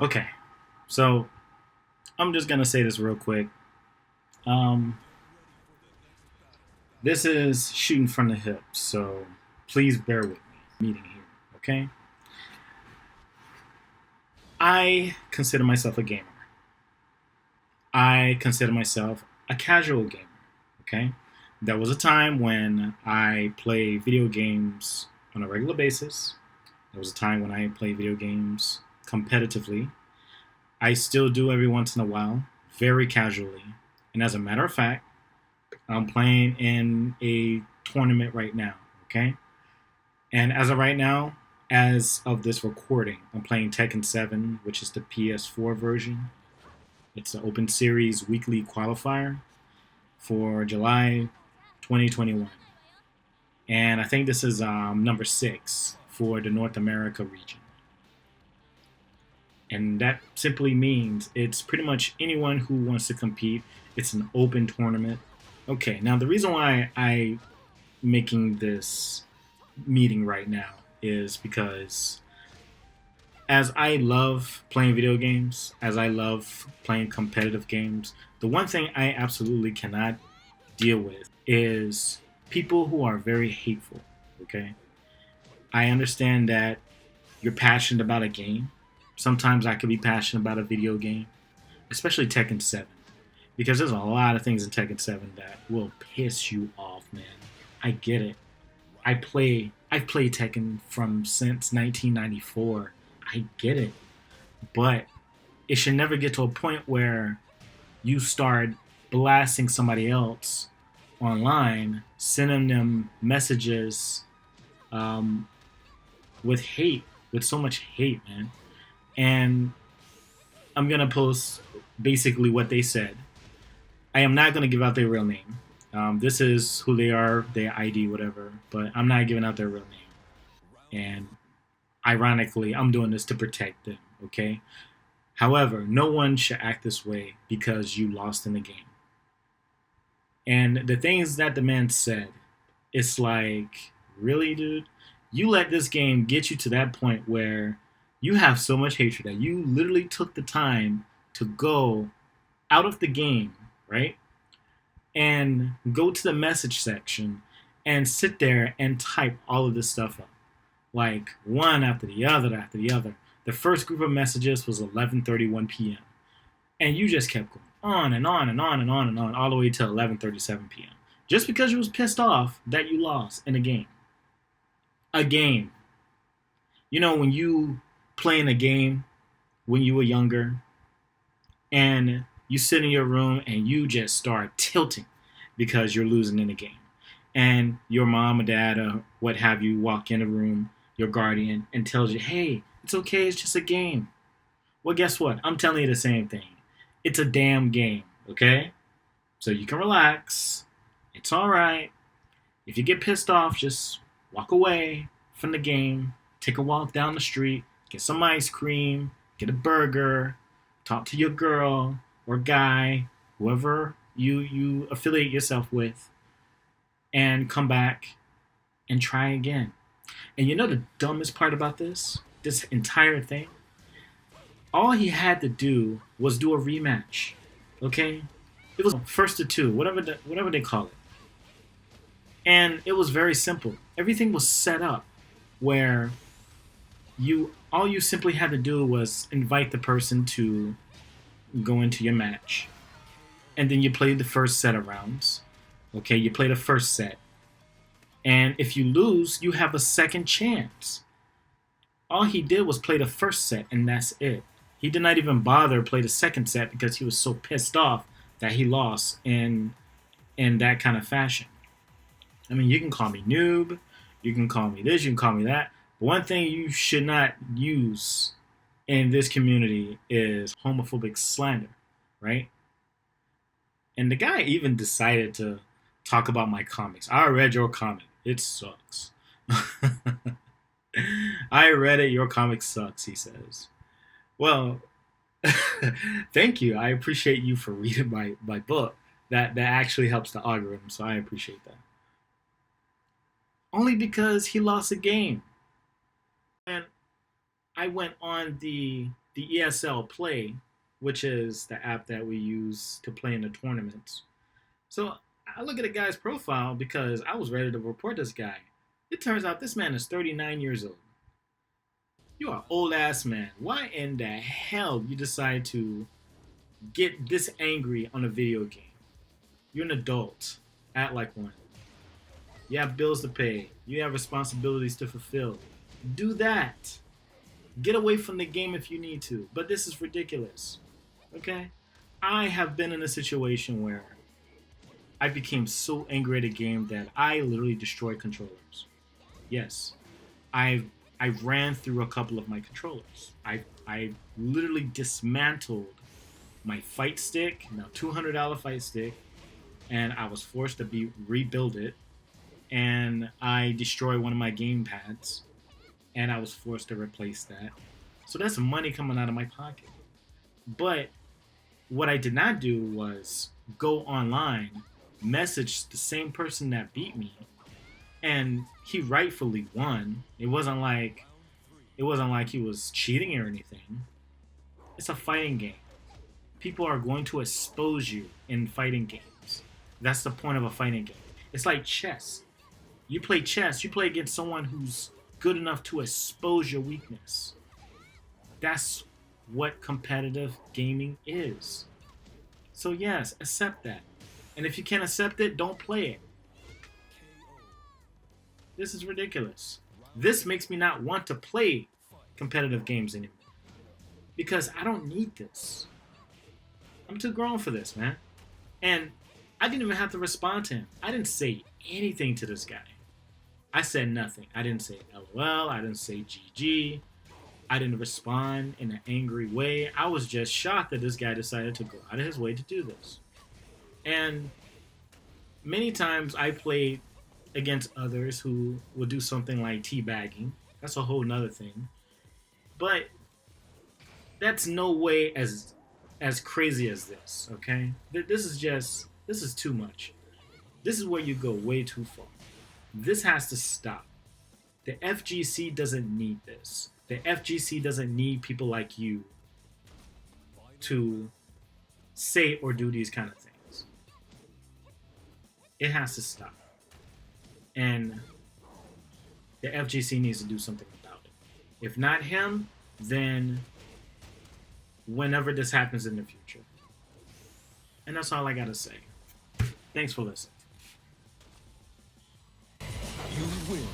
Okay, so I'm just gonna say this real quick. Um, this is shooting from the hip, so please bear with me. Meeting here, okay? I consider myself a gamer. I consider myself a casual gamer, okay? There was a time when I played video games on a regular basis. There was a time when I played video games competitively. I still do every once in a while, very casually. And as a matter of fact, I'm playing in a tournament right now, okay? And as of right now, as of this recording, I'm playing Tekken 7, which is the PS4 version. It's an open series weekly qualifier for July 2021. And I think this is number 6 for the North America region. And that simply means it's pretty much anyone who wants to compete. It's an open tournament. Okay, now the reason why I making this meeting right now is because as I love playing video games, as I love playing competitive games, the one thing I absolutely cannot deal with is people who are very hateful. Okay, I understand that you're passionate about a game. Sometimes I could be passionate about a video game, especially Tekken 7, because there's a lot of things in Tekken 7 that will piss you off, man. I get it. I've played Tekken from since 1994. I get it. But it should never get to a point where you start blasting somebody else online, sending them messages um, with hate, with so much hate, man. And I'm gonna post basically what they said. I am not gonna give out their real name. This is who they are, their ID, whatever. But I'm not giving out their real name. And ironically, I'm doing this to protect them. Okay. However, no one should act this way because you lost in the game. And the things that the man said, it's like, really, dude? You let this game get you to that point where you have so much hatred that you literally took the time to go out of the game, right? And go to the message section and sit there and type all of this stuff up. Like one after the other after the other. The first group of messages was 11:31 p.m. And you just kept going on and on and on and on and on all the way to 11:37 p.m. Just because you was pissed off that you lost in a game. A game. You know, when you playing a game when you were younger and you sit in your room and you just start tilting because you're losing in a game. And your mom or dad or what have you walk in a room, your guardian, and tells you, hey, it's okay, it's just a game. Well, guess what? I'm telling you the same thing. It's a damn game, okay? So you can relax. It's all right. If you get pissed off, just walk away from the game, take a walk down the street, get some ice cream, get a burger, talk to your girl or guy, whoever you affiliate yourself with, and come back and try again. And you know the dumbest part about this entire thing? All he had to do was do a rematch. Okay? It was first to two, whatever they call it. And it was very simple. Everything was set up where you all you simply had to do was invite the person to go into your match. And then you played the first set of rounds. Okay, you play the first set. And if you lose, you have a second chance. All he did was play the first set, and that's it. He did not even bother to play the second set because he was so pissed off that he lost in that kind of fashion. I mean, you can call me noob, you can call me this, you can call me that. But one thing you should not use in this community is homophobic slander, right? And the guy even decided to talk about my comics. I read your comic. It sucks. I read it. Your comic sucks, he says. Well, thank you. I appreciate you for reading my book. That actually helps the algorithm, so I appreciate that. Only because he lost a game. And I went on the the ESL Play, which is the app that we use to play in the tournaments. So I look at a guy's profile because I was ready to report this guy. It turns out this man is 39 years old. You are an old ass man. Why in the hell you decide to get this angry on a video game? You're an adult. Act like one. You have bills to pay. You have responsibilities to fulfill. Do that. Get away from the game if you need to. But this is ridiculous. Okay? I have been in a situation where I became so angry at a game that I literally destroyed controllers. Yes. I ran through a couple of my controllers. I literally dismantled my fight stick, now $200 fight stick, and I was forced to rebuild it. And I destroyed one of my game pads, and I was forced to replace that. So that's money coming out of my pocket. But what I did not do was go online, message the same person that beat me, and he rightfully won. It wasn't like he was cheating or anything. It's a fighting game. People are going to expose you in fighting games. That's the point of a fighting game. It's like chess. You play chess, you play against someone who's good enough to expose your weakness. That's what competitive gaming is. So yes, accept that. And if you can't accept it, don't play it. This is ridiculous. This makes me not want to play competitive games anymore. Because I don't need this. I'm too grown for this, man. And I didn't even have to respond to him. I didn't say anything to this guy. I said nothing. I didn't say LOL. I didn't say GG. I didn't respond in an angry way. I was just shocked that this guy decided to go out of his way to do this. And many times I played against others who would do something like teabagging. That's a whole nother thing. But that's no way as crazy as this, okay? This is too much. This is where you go way too far. This has to stop. The FGC doesn't need this. The FGC doesn't need people like you to say or do these kind of things. It has to stop. And the FGC needs to do something about it. If not him, then whenever this happens in the future. And that's all I gotta say. Thanks for listening. You win.